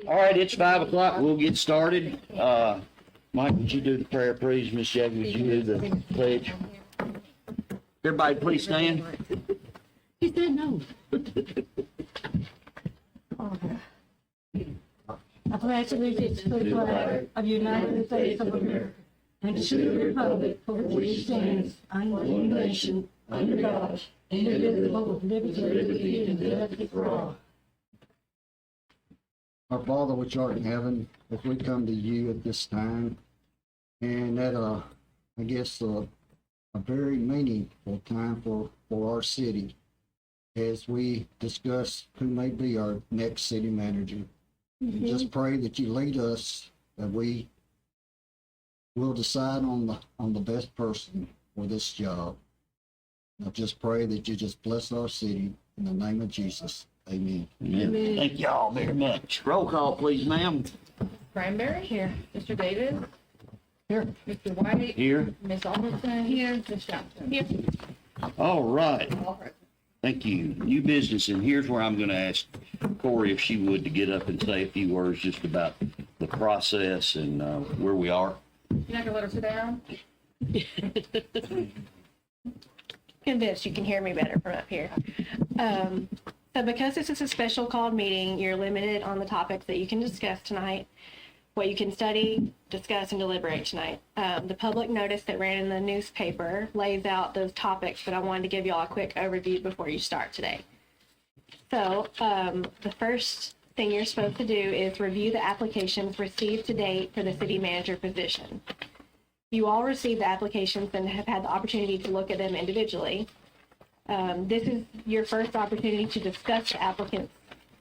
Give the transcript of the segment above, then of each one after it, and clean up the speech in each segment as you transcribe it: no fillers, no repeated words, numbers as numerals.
All right, it's 5 o'clock. We'll get started. Mike, would you do the prayer, please? Miss Jackie, would you do the pledge? Everybody, please stand. He said no. I pledge allegiance to the flag of the United States of America and to the republic for which it stands, one nation, under God, indivisible, with liberty and justice for all. Our Father which art in heaven, as we come to you at this time, and at a very meaningful time for our city, as we discuss who may be our next city manager. Just pray that you lead us, that we will decide on the best person for this job. I just pray that you just bless our city in the name of Jesus. Amen. Amen. Thank you all very much. Roll call, please, ma'am. Cranberry? Here. Mr. Davis? Here. Mr. White? Here. Ms. Alderson? Here. Ms. Johnson? Here. All right. All present. Thank you. New business, and here's where I'm going to ask Corey if she would to get up and say a few words just about the process and where we are. You're not gonna let her sit down? Convinced you can hear me better from up here. So because this is a special called meeting, you're limited on the topics that you can discuss tonight, what you can study, discuss, and deliberate tonight. The public notice that ran in the newspaper lays out those topics, but I wanted to give you all a quick overview before you start today. So the first thing you're supposed to do is review the applications received to date for the city manager position. You all received the applications and have had the opportunity to look at them individually. This is your first opportunity to discuss the applicants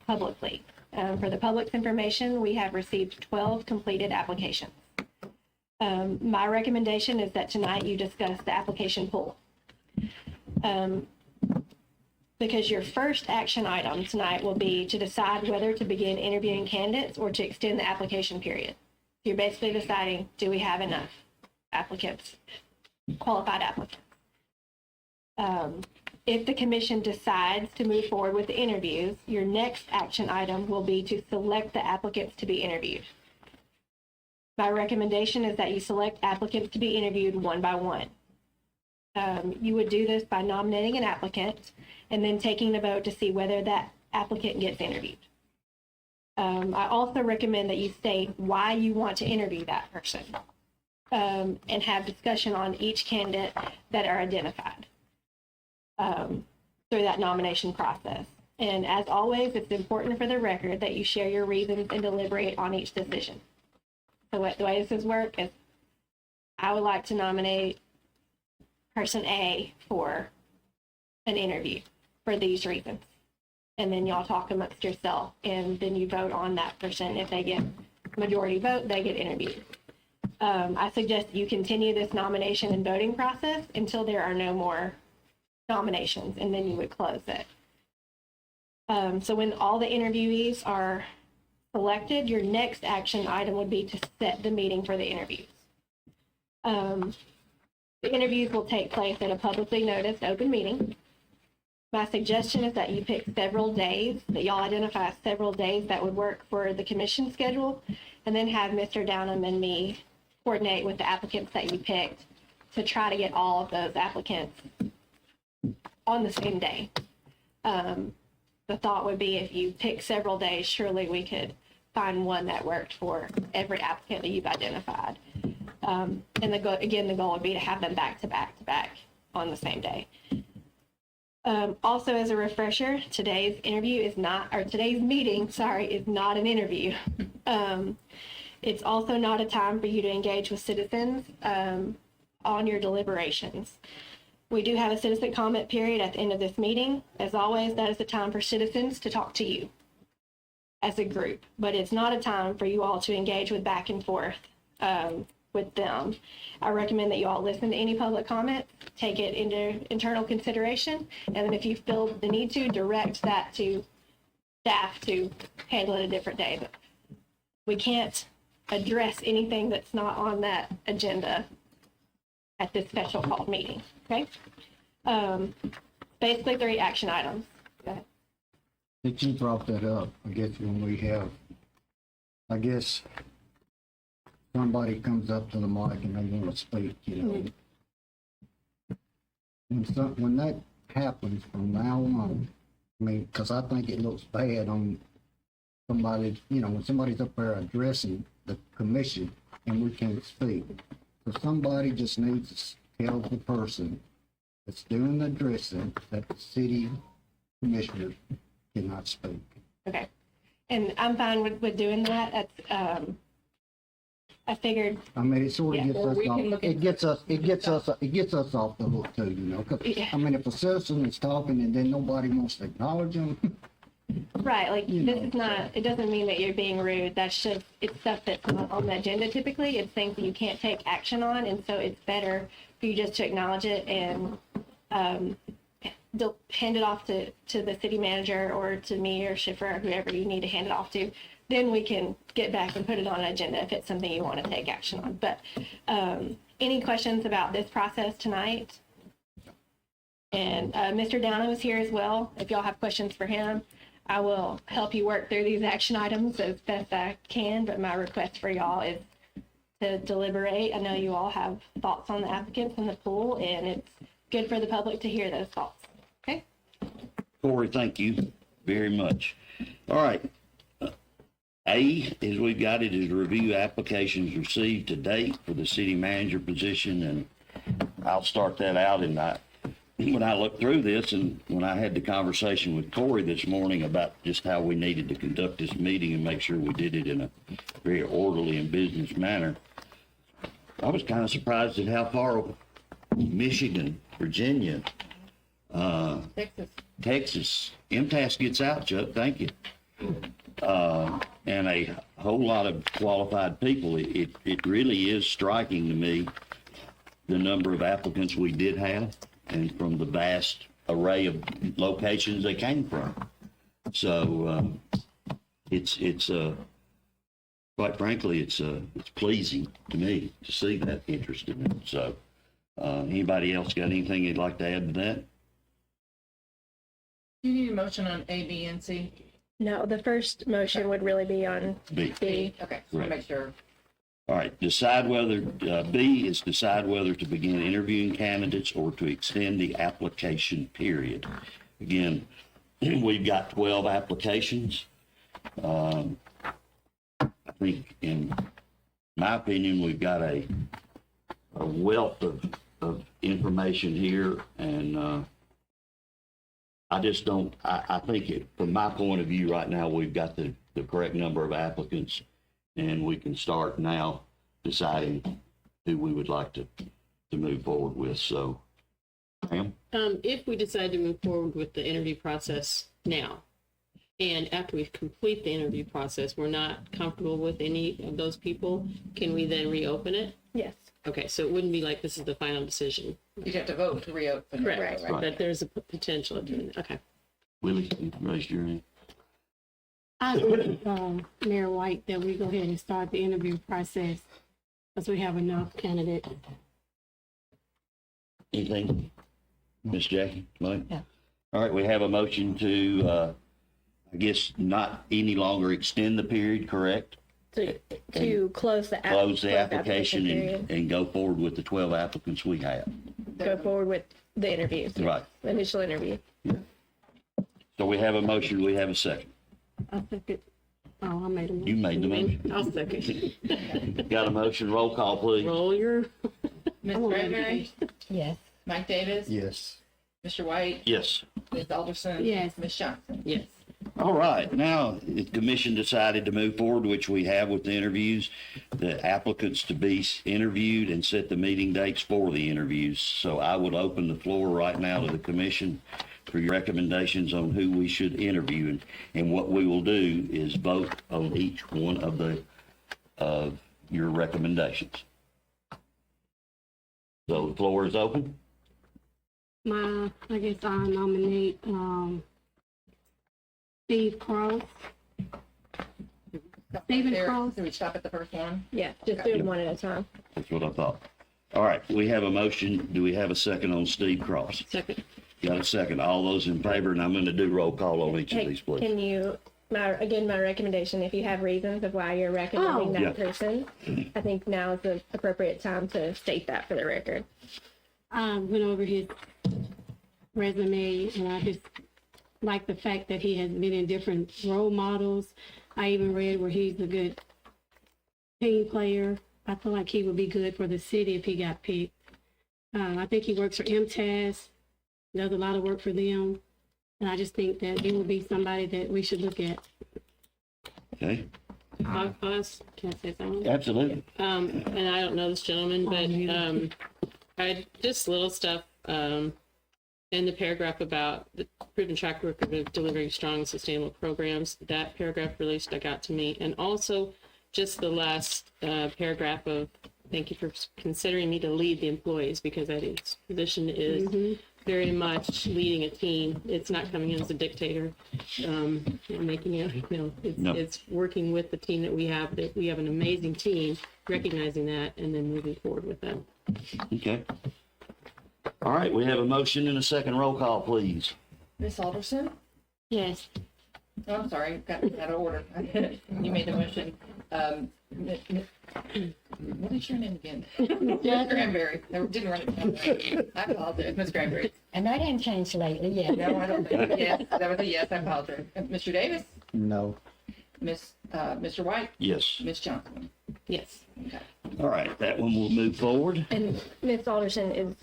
publicly. For the public's information, we have received 12 completed applications. My recommendation is that tonight you discuss the application pool. Because your first action item tonight will be to decide whether to begin interviewing candidates or to extend the application period. You're basically deciding, do we have enough applicants, qualified applicants? If the commission decides to move forward with the interviews, your next action item will be to select the applicants to be interviewed. My recommendation is that you select applicants to be interviewed one by one. You would do this by nominating an applicant and then taking the vote to see whether that applicant gets interviewed. I also recommend that you state why you want to interview that person and have discussion on each candidate that are identified through that nomination process. And as always, it's important for the record that you share your reasons and deliberate on each decision. So the way this is work is I would like to nominate person A for an interview for these reasons. And then y'all talk amongst yourself and then you vote on that person. If they get majority vote, they get interviewed. I suggest you continue this nomination and voting process until there are no more nominations, and then you would close it. So when all the interviewees are selected, your next action item would be to set the meeting for the interviews. The interviews will take place at a publicly noticed open meeting. My suggestion is that you pick several days, that y'all identify several days that would work for the commission schedule, and then have Mr. Downham and me coordinate with the applicants that you picked to try to get all of those applicants on the same day. The thought would be if you pick several days, surely we could find one that worked for every applicant that you've identified. And the goal would be to have them back to back on the same day. Also, as a refresher, today's meeting is not an interview. It's also not a time for you to engage with citizens on your deliberations. We do have a citizen comment period at the end of this meeting. As always, that is the time for citizens to talk to you as a group, but it's not a time for you all to engage with back and forth with them. I recommend that you all listen to any public comment, take it into internal consideration, and then if you feel the need to, direct that to staff to handle it a different day. But we can't address anything that's not on that agenda at this special called meeting, okay? Basically 3 action items. Go ahead. Did you brought that up, I guess when we have I guess somebody comes up to the mic and they want to speak, you know. When that happens from now on, I mean, because I think it looks bad on somebody, you know, when somebody's up there addressing the commission and we can't speak. So somebody just needs to tell the person that's doing the addressing that the city commissioners cannot speak. Okay. And I'm fine with doing that. That's, I figured, I mean, it sort of Yeah. gets Or us we can off, look it into gets us, it gets us off the hook too, you know? 'Cause, Yeah. I mean, if a citizen is talking and then nobody wants to acknowledge them, right, like, You this know, is not, it doesn't mean that you're being rude. That's just, it's stuff that's not on the agenda typically. It's things that you can't take action on, and so it's better for you just to acknowledge it and, they'll hand it off to the city manager or to me or Schiffer or whoever you need to hand it off to. Then we can get back and put it on an agenda if it's something you want to take action on. But any questions about this process tonight? And Mr. Downham is here as well. If y'all have questions for him, I will help you work through these action items as best I can. But my request for y'all is to deliberate. I know you all have thoughts on the applicants and the pool, and it's good for the public to hear those thoughts. Okay? Corey, thank you very much. All right. A, as we've got it, is review applications received to date for the city manager position, and I'll start that out. And when I looked through this and when I had the conversation with Corey this morning about just how we needed to conduct this meeting and make sure we did it in a very orderly and business manner, I was kind of surprised at how far Michigan, Virginia, Texas. Texas, MTS gets out, Chuck, thank you. And a whole lot of qualified people. It really is striking to me the number of applicants we did have and from the vast array of locations they came from. So it's quite frankly, it's pleasing to me to see that interest in it. So anybody else got anything they'd like to add to that? Do you need a motion on A, B, and C? No, the first motion would really be on B. B. Okay, just want to make sure. All right, decide whether, B is decide whether to begin interviewing candidates or to extend the application period. Again, we've got 12 applications. I think, in my opinion, we've got a wealth of information here, and I just don't, I think from my point of view right now, we've got the correct number of applicants, and we can start now deciding who we would like to move forward with. So, Pam? If we decide to move forward with the interview process now, and after we complete the interview process, we're not comfortable with any of those people, can we then reopen it? Yes. Okay, so it wouldn't be like this is the final decision. You'd have to vote to reopen. Correct. Right. But there's a potential of doing that. Okay. Willie, you raised your hand. I agree with Mayor White that we go ahead and start the interview process because we have enough candidates. Anything? Miss Jackie, Mike? Yeah. All right, we have a motion to, I guess, not any longer extend the period, correct? To close the Close the application period. and go forward with the 12 applicants we have. Go forward with the interviews. Right. The initial interview. So we have a motion, we have a second. I think it, oh, I made a You motion. made the motion. I'll second. Got a motion, roll call, please. Roll your, Ms. I want to Bradbury, Yes. Mike Davis, yes. Mr. White, Yes. Ms. Alderson. Yes. Ms. Johnson. yes. All right, now, the commission decided to move forward, which we have with the interviews, the applicants to be interviewed and set the meeting dates for the interviews. So I would open the floor right now to the commission for your recommendations on who we should interview. And what we will do is vote on each one of your recommendations. So the floor is open. I guess I nominate, Steve Cross. Stephen There, Cross. do we stop at the first one? Yeah, just do them one at a time. That's what I thought. All right, we have a motion. Do we have a second on Steve Cross? Second. Got a second. All those in favor, and I'm going to do roll call on each of Hey, these, please. can you my recommendation, if you have reasons of why you're recommending Yeah. that person, I think now is the appropriate time to state that for the record. Went over his resume, and I just like the fact that he has been in different role models. I even read where he's a good team player. I feel like he would be good for the city if he got picked. I think he works for MTS, does a lot of work for them, and I just think that he would be somebody that we should look at. Okay, Us, can I say something? absolutely. And I don't know this gentleman, but I just little stuff in the paragraph about the proven track record of delivering strong and sustainable programs. That paragraph really stuck out to me, and also just the last paragraph of thank you for considering me to lead the employees, because I think this position is very much leading a team. It's not coming in as a dictator, and making it, No. it's working with the team that we have an amazing team, recognizing that and then moving forward with them. Okay. All right, we have a motion and a second. Roll call, please. Ms. Alderson? Yes. Oh, I'm sorry, got out of order. You made the motion. What is your name again? Ms. Granberry. I didn't write it down right. I apologize, Ms. Granberry. And that ain't changed lately, yeah. No, I don't think, yes, that was a yes, I apologize. Mr. Davis? No. Mr. White? Yes. Ms. Johnson? Yes. Okay. All right, that one will move forward. And Ms. Alderson is,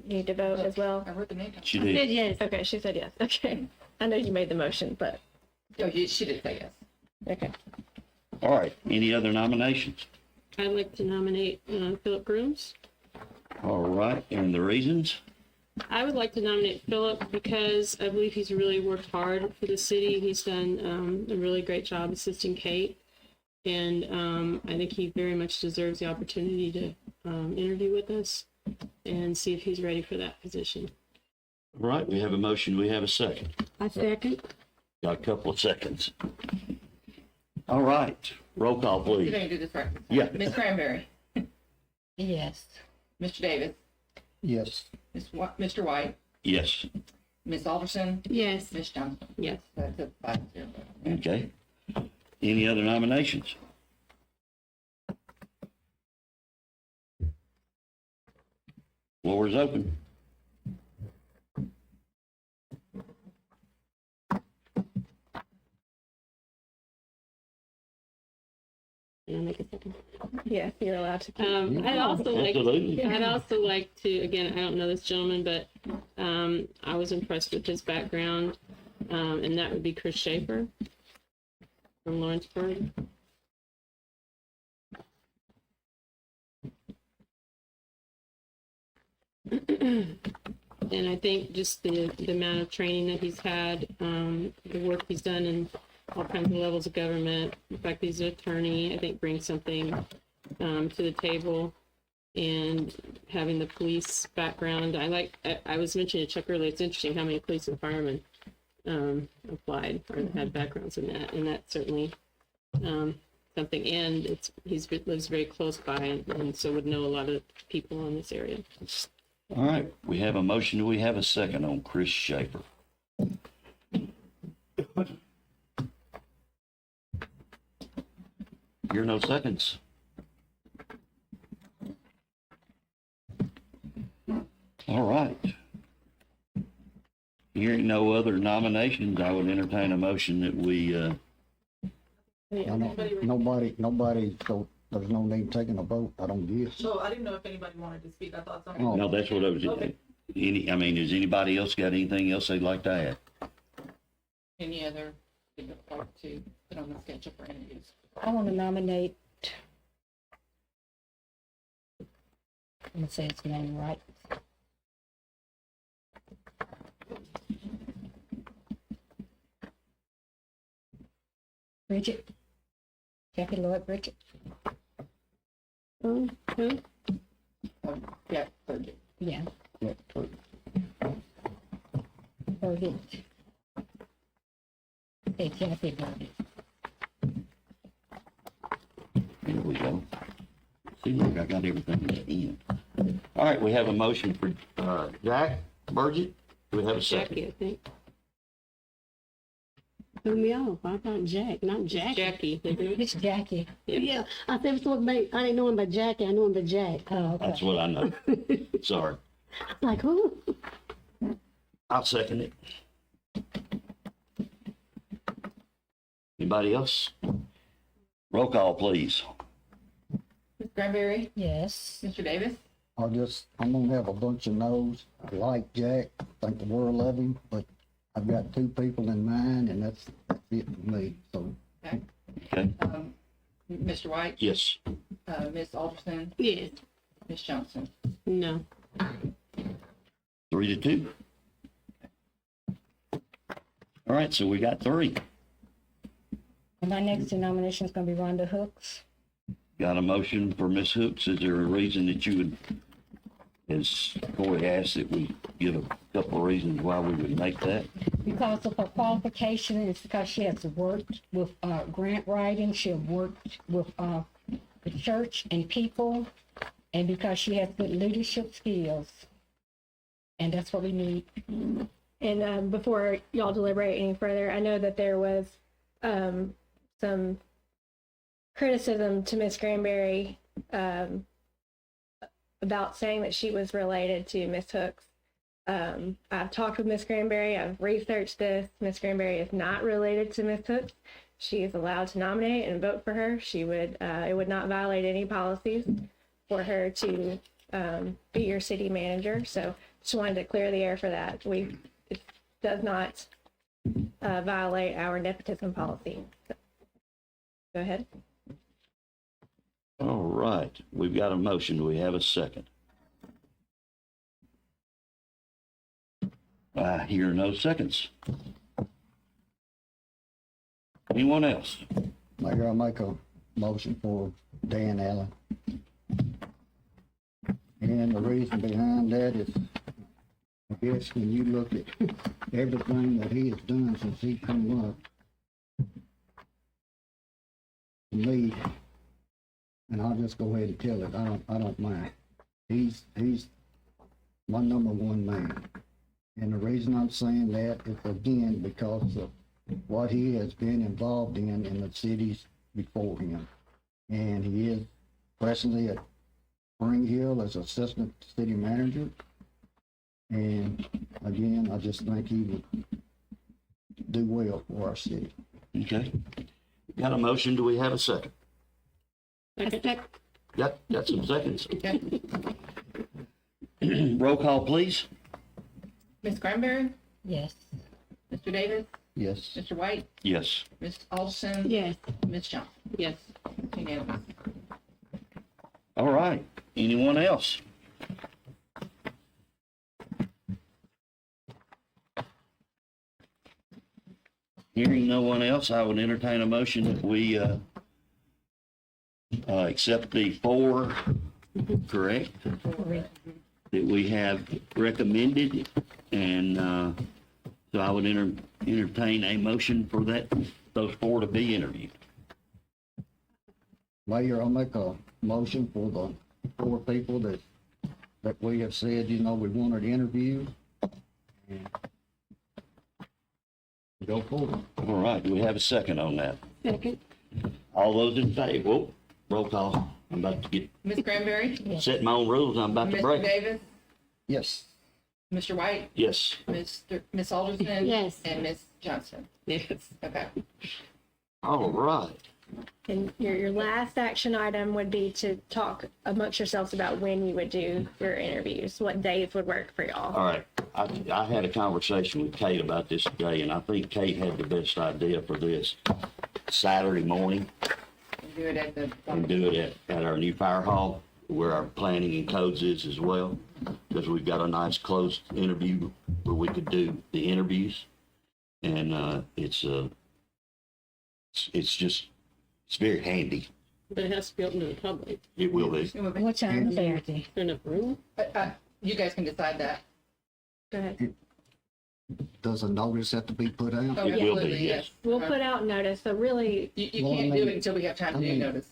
need to vote as well? I wrote the name down. She Said did. yes. Okay, she said yes. Okay. I know you made the motion, but, Oh, she did say yes. okay. All right, any other nominations? I'd like to nominate Philip Grooms. All right, and the reasons? I would like to nominate Philip because I believe he's really worked hard for the city. He's done a really great job assisting Kate. And I think he very much deserves the opportunity to interview with us and see if he's ready for that position. All right, we have a motion, we have a second. I second. Got a couple of seconds. All right, roll call, You're please. going to do this right. Yeah. Ms. Cranberry? Yes. Mr. Davis? Yes. Mr. White? Yes, Ms. Alderson? Yes. Ms. Johnson? Yes. That's a 5-0. okay. Any other nominations? Floor is open. Can I make a second? Yes, you're allowed to. I'd Absolutely. also like to, again, I don't know this gentleman, but I was impressed with his background, and that would be Chris Schaefer from Lawrenceburg. And I think just the amount of training that he's had, the work he's done in all kinds of levels of government, the fact that he's an attorney, I think brings something to the table. And having the police background, I was mentioning to Chuck earlier, it's interesting how many police and firemen applied or had backgrounds in that, and that's certainly something. And he's lives very close by, and so would know a lot of people in this area. All right, we have a motion, do we have a second on Chris Schaefer? Hear no seconds. All right. Hearing no other nominations, I would entertain a motion that we, Nobody, so there's no need taking a vote, I don't guess. So I didn't know if anybody wanted to speak. I thought somebody. Oh. no, that's what I was, Okay. has anybody else got anything else they'd like to add? Any other, you'd like to put on the schedule for interviews? I want to nominate, I'm going to say his name right. Bridget. Jackie Lloyd Bridget. Who? Yeah, third. Yeah. Yeah, Bridget. Say Jackie Bridget. There we go. See, look, I got everything at the end. All right, we have a motion for, Jack Burgett. Do we have a second? Jackie, I think. Threw me off. I thought Jack, not Jackie. Jackie, isn't it? It's Jackie. Yeah, I said something about, I didn't know him by Jackie, I knew him by Jack. Oh, That's okay. what I know. Sorry. Like, who? I'll second it. Anybody else? Roll call, please. Ms. Granberry, Yes. Mr. Davis, I'm gonna have a bunch of no's. I like Jack, think the world of him, but I've got two people in mind, and that's it for me, so. okay. Okay. Mr. White, Yes. Ms. Alderson, Yes. Ms. Johnson. No. 3-2. All right, so we got 3. And my next nomination is gonna be Rhonda Hooks. Got a motion for Ms. Hooks. Is there a reason that you would, as Corey asked, that we give a couple of reasons why we would make that? Because of her qualification, it's because she has worked with grant writing, she has worked with the church and people, and because she has good leadership skills. And that's what we need. And before y'all deliberate any further, I know that there was some criticism to Miss Granberry about saying that she was related to Miss Hooks. I've talked with Miss Granberry. I've researched this. Miss Granberry is not related to Miss Hooks. She is allowed to nominate and vote for her. She would it would not violate any policies for her to be your city manager. So just wanted to clear the air for that. It does not violate our nepotism policy. So, go ahead. All right, we've got a motion. Do we have a second? I hear no seconds. Anyone else? Mayor, I make a motion for Dan Allen. And the reason behind that is, I guess when you look at everything that he has done since he come up, to me, and I'll just go ahead and tell it, I don't mind. He's my number one man. And the reason I'm saying that is again because of what he has been involved in the cities before him. And he is presently at Spring Hill as assistant city manager. And again, I just think he would do well for our city. Okay. Got a motion. Do we have a second? Got some seconds. Okay. Roll call, please. Ms. Granberry, Yes. Mr. Davis, Yes. Mr. White, Yes. Ms. Alderson, Yes. Ms. Johnson. Yes. Unanimous. All right. Anyone else? Hearing no one else, I would entertain a motion that we accept the 4, correct? That we have recommended, and so I would entertain a motion for those 4 to be interviewed. Mayor, I'll make a motion for the 4 people that we have said, we wanted to interview. And go forward. All right, do we have a second on that? Second. All those in favor? Whoa, roll call. I'm about to get, Ms. Granberry, set my own rules, I'm about to Mr. break. Davis, Yes. Mr. White, Yes. Ms. Alderson. Yes. And Ms. Johnson. Yes. Okay. All right. And your last action item would be to talk amongst yourselves about when you would do your interviews, what days would work for y'all. All right. I had a conversation with Kate about this today, and I think Kate had the best idea for this. Saturday morning, And do it at the. and do it at our new fire hall, where our planning and codes is as well, because we've got a nice closed interview where we could do the interviews. And it's very handy. But it has to be open to the public. It will be. What time Saturday? Is there enough room? You guys can decide that. Go ahead. Does a notice have to be put out? Oh, It will be, absolutely, yes. We'll put out notice, so really, You Well, I can't do mean- it until we have time to I do mean- notice.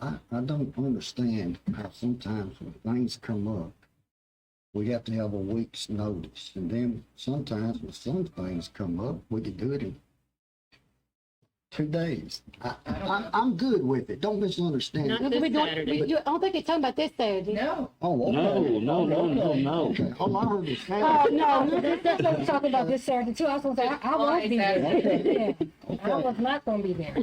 I don't understand how sometimes when things come up, we have to have a week's notice. And then sometimes when some things come up, we could do it in 2 days. I'm good with it. Don't misunderstand. Not me. this We doing- Saturday. I don't think they're talking about this Saturday. No, Oh, okay. No. Okay, all I heard was Oh, Saturday. no, that's what we're talking about this Saturday too. I was gonna say, I won't be there. Yeah, I was not gonna be there.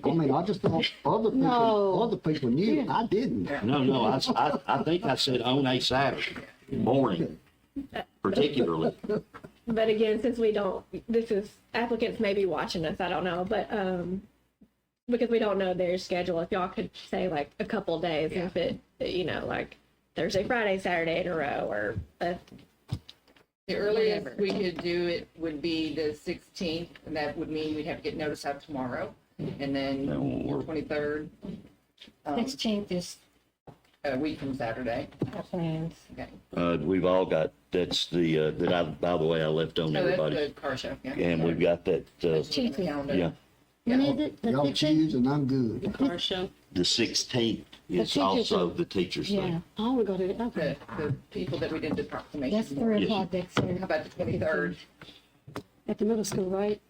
I mean, I just thought No. other people knew. I didn't. No, I think I said on a Saturday morning, particularly. But again, since we don't, this is, applicants may be watching us, I don't know, but, because we don't know their schedule, if y'all could say like a couple days, if it, you know, like Thursday, Friday, Saturday in a row, or, the earliest we could do it would be the 16th, and that would mean we'd have to get notice out tomorrow. And then That won't work. 23rd, 16th is a week from Saturday. our plans. Okay. We've all got, that's the, by the way, I left on So that's everybody. the car show, yeah. And we've got that, That's on the calendar. yeah, When is it? The Y'all 16th? choose and I'm good. Car show. the 16th is teachers' also day. the teacher's Yeah, day. I want to go to the, okay. The people that we did the proclamation. That's for. 3 o'clock next How Saturday. about the 23rd? At the middle school, right?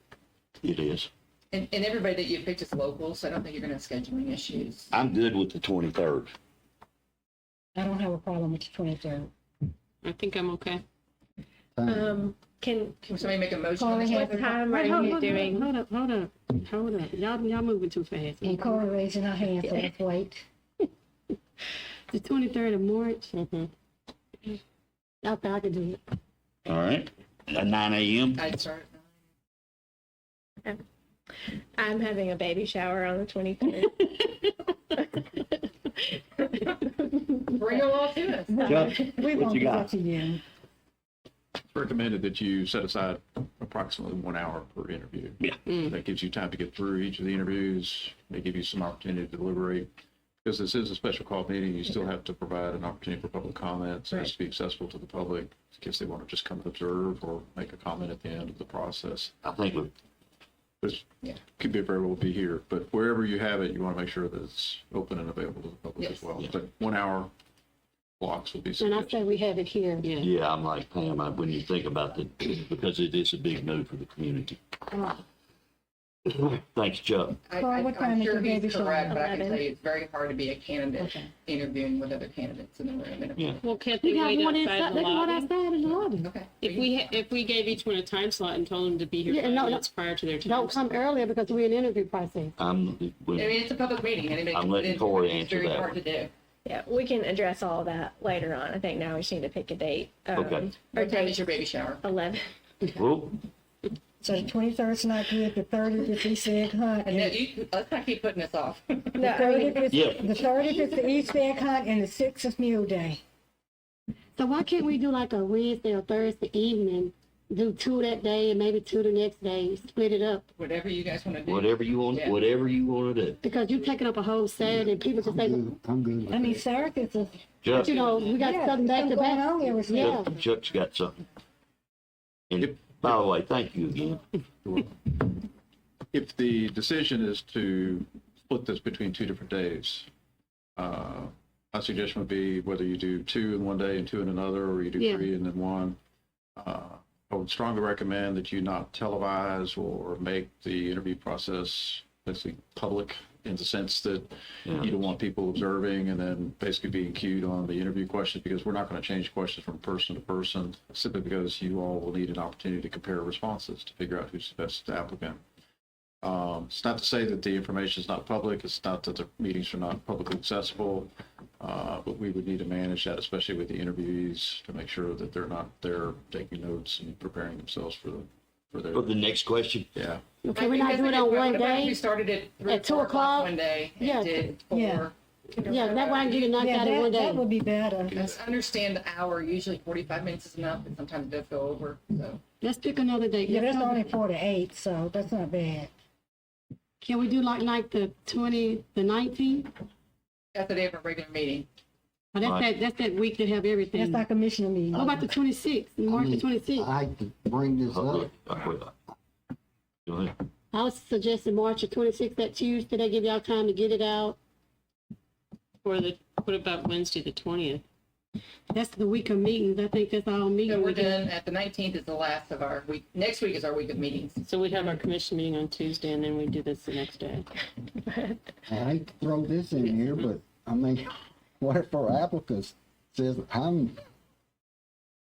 It is. And everybody that you picked is local, so I don't think you're gonna have scheduling issues. I'm good with the 23rd. I don't have a problem with the 23rd. I think I'm okay. can, Can somebody make a motion on Corey the has- 23rd? time are you doing? Hold up. Y'all moving too fast. And Corey raising her hand, so let's wait. The 23rd of March. Mm-hmm. I thought I could do it. All right, at 9 a.m. I'd start at 9. I'm having a baby shower on the 23rd. Bring it all to us. Chuck, We what won't you do got? that to you. It's recommended that you set aside approximately 1 hour per interview. Yeah. That gives you time to get through each of the interviews. They give you some opportunity to deliberate. Because this is a special call meeting, you still have to provide an opportunity for public comments. It has to be accessible to the public in case they want to just come and observe or make a comment at the end of the process. I think we This Yeah. could be very well be here, but wherever you have it, you want to make sure that it's open and available to the public Yes. as well. Yeah. But 1 hour blocks would be And I sufficient. say we have it here. Yeah. Yeah, I'm like Pam, when you think about the, because it is a big move for the community. Thanks, Chuck. Corey, what time I'm is sure your baby he's shower? correct, but I can 11. tell you it's very hard to be a candidate Okay. interviewing with other candidates in the room. And- Yeah. Well, can't We they got wait one outside inside, the they got one lobby? outside in the lobby. Okay. If we gave each one a time slot and told them to be here Yeah, 5 no, minutes prior to their time. Don't come earlier because we're in interview process. I mean, it's a public meeting. Anybody I'm can letting sit in, Corey it's answer very that hard one. to do. Yeah, we can address all that later on. I think now we just need to pick a date. Okay. Or What time is date your baby shower? 11. Well, So the 23rd's not good, the 30th is the East Egg Hunt. And then let's not keep putting this off. The 30th is, Yeah. the 30th is the East Egg Hunt and the 6th is Mule Day. So why can't we do like a Wednesday or Thursday evening, do 2 that day and maybe 2 the next day, split it up? Whatever you guys want to do. whatever you want, Yeah. whatever you want to do. Because you're taking up a whole Saturday, people just say, I'm good with I mean, that. Saturdays is, Chuck, you know, we got yeah, something back to something going back. on every Yeah. Saturday. Chuck's got something. And by the way, thank you again. If the decision is to split this between 2 different days, my suggestion would be whether you do 2 in one day and 2 in another, or you do Yeah. 3 and then 1. I would strongly recommend that you not televise or make the interview process basically public in the sense that you don't want people observing and then basically being cued on the interview questions, because we're not going to change questions from person to person simply because you all will need an opportunity to compare responses to figure out who's the best applicant. It's not to say that the information is not public. It's not that the meetings are not publicly accessible, but we would need to manage that, especially with the interviewees, to make sure that they're not there taking notes and preparing themselves for their, For the next question, yeah. Okay, we're not doing it on one We day? started at 3 At 2 4 o'clock? one day Yeah. and did 4. Yeah. Yeah, that way I can get it knocked Yeah, out in one that day. would be better. Just understand the hour, usually 45 minutes is enough, but sometimes it does go over, so. Let's pick another date. Yeah, that's only 4 to 8, so that's not bad. Can we do like the 19th? That's the day of a regular meeting. Oh, that's Right. that's that week that have everything. That's our commissioner meeting. What about the 26th, March the 26th? I hate to bring this oh, up. go ahead. I was suggesting March the 26th, that Tuesday, they give y'all time to get it out. What about Wednesday, the 20th? That's the week of meetings. I think that's all meeting. So we're weekend. done at the 19th is the last of our week. Next week is our week of meetings. So we'd have our commission meeting on Tuesday and then we do this the next day. I hate to throw this in here, but I mean, what if our applicant says,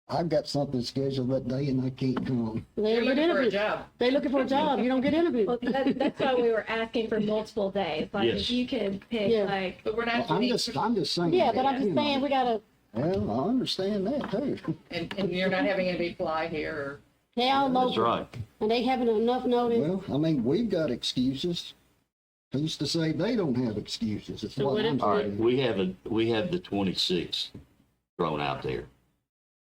I've got something scheduled that day and I can't come? They You're get looking for a interviewed. job. They looking for a job. You don't get interviewed. Well, that's why we were asking for multiple days. Like, Yes. if you could pick, Yeah. like, But we're not, I'm just saying. Yeah, but I'm just you know. saying, we gotta, Well, I understand that too. and you're not having anybody fly here or. they all know. That's right. And they having enough notice. Well, I mean, we've got excuses. Who's to say they don't have excuses? It's So what what I'm if- All right, saying. we have the 26th thrown out there.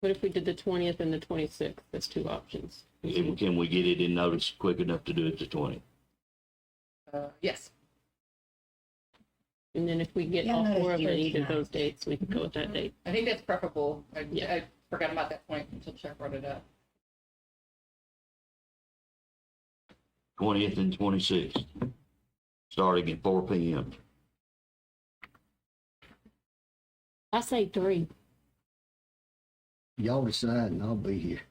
What if we did the 20th and the 26th? That's two options. Can we get it in notice quick enough to do it the 20th? Yes. And then if we get Yeah, all no, four of it's them either of 39. those dates, we could go with that date. I think that's preferable. Yeah. I forgot about that point until Chuck brought it up. 20th and 26th, starting at 4 p.m. I say 3. Y'all decide and I'll be here.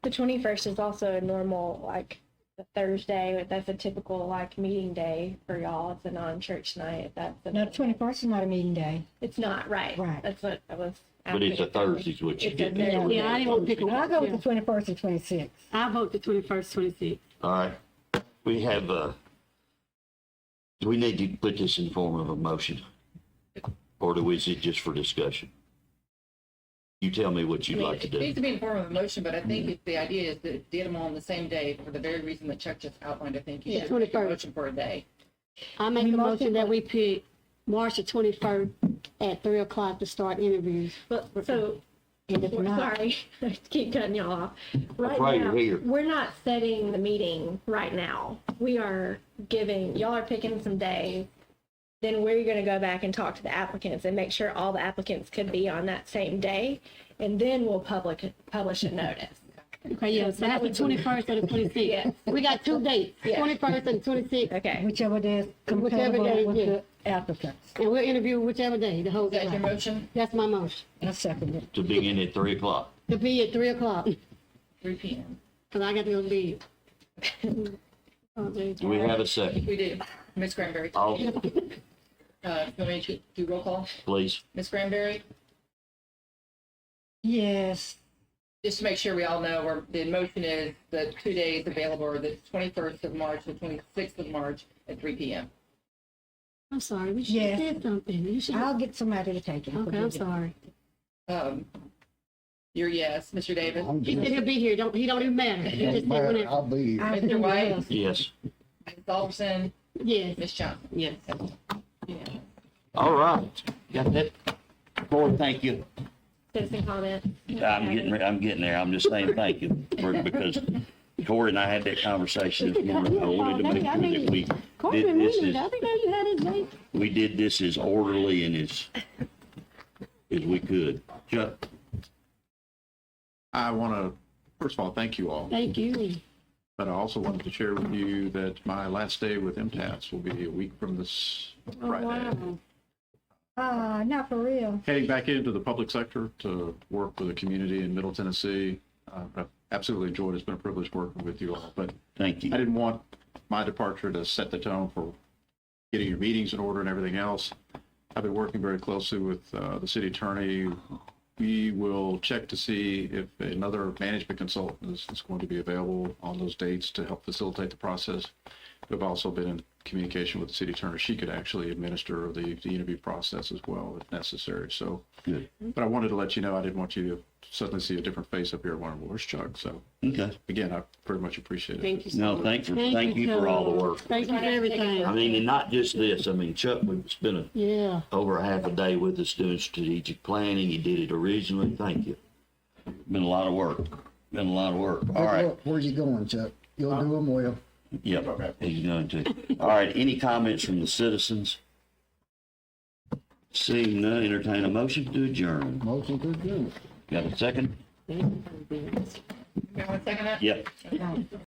the 21st is also a normal, like, the Thursday. That's a typical, like, meeting day for y'all. It's a non-church night. That's No, the 21st is not a meeting day. It's not, right. Right. That's what I was But it's a asking. Thursday is what you It's a get. Thursday. Yeah, I didn't want to pick a I'll go with yeah. the 21st and 26th. I vote the 21st, 26th. All right, we have, do we need to put this in form of a motion? Or is it just for discussion? You tell me what I you'd mean, like to it needs do. to be in form of a motion, but I think if the idea is to get them all on the same day for the very reason that Chuck just outlined, I think you Yeah, should make a 21st. motion for a day. I make We a motion motion that for- we pick March the 21st at 3 o'clock to start interviews. But, so, And if not, sorry, I keep cutting y'all off. Right why now, you're here. we're not setting the meeting right now. We are y'all are picking some days. Then we're gonna go back and talk to the applicants and make sure all the applicants could be on that same day. And then we'll publish a notice. Okay, yeah, so that's the 21st or the 26th. Yes. We got 2 dates, Yeah. 21st and 26th, Okay. whichever day is Whichever day, compatible with yeah. the applicants. and we'll interview whichever day, the whole Is that your day. motion? That's my motion, I second it. To begin at 3 o'clock. to be at 3 o'clock, 3 p.m. because I got to go to bed. Do we have a second? We do. Ms. Granberry. All, You want me to do roll call? please. Ms. Granberry? Yes, Just to make sure we all know, the motion is the 2 days available are the 21st of March and 26th of March at 3 p.m. I'm sorry, we should Yes. have said something. You should. I'll get somebody to take it. Okay, I'm sorry. Your yes, Mr. Davis? I'm He said just- he'll be here, he don't even matter. He Don't just said matter, whenever. I'll be here. I'll Mr. do White? yes. Yes. Ms. Alderson? Yes. Ms. Johnson? Yes. All right. Got that? Board, thank you. Citizen comment. I'm getting there. I'm just saying thank you because Corey and I had that conversation this morning. I wanted to make sure that we Corey, did this I think you had his date. we did this as orderly and as we could. Chuck? I want to, first of all, thank you all. Thank you. But I also wanted to share with you that my last day with MTS will be a week from this Oh, Friday. wow. Not for real. Heading back into the public sector to work with the community in Middle Tennessee. I've absolutely enjoyed it. It's been a privilege working with you all. But Thank you. I didn't want my departure to set the tone for getting your meetings in order and everything else. I've been working very closely with the city attorney. We will check to see if another management consultant is going to be available on those dates to help facilitate the process. We've also been in communication with the city attorney. She could actually administer the interview process as well if necessary. So, Good. but I wanted to let you know I didn't want you to suddenly see a different face up here wondering, where's Chuck? So Okay. again, I very much appreciate it. Thank you so No, much. thank you for all the work. Thank you for everything. I mean, and not just this. I mean, Chuck, we've spent Yeah. over half a day with us doing strategic planning. You did it originally. Thank you. Been a lot of work. Been a lot of work. All right. Where you going, Chuck? You'll do them well. Yep, he's going to. All right, any comments from the citizens? Seeing none, entertain a motion to adjourn. Motion to adjourn. Got a second? You want to second that? Yep.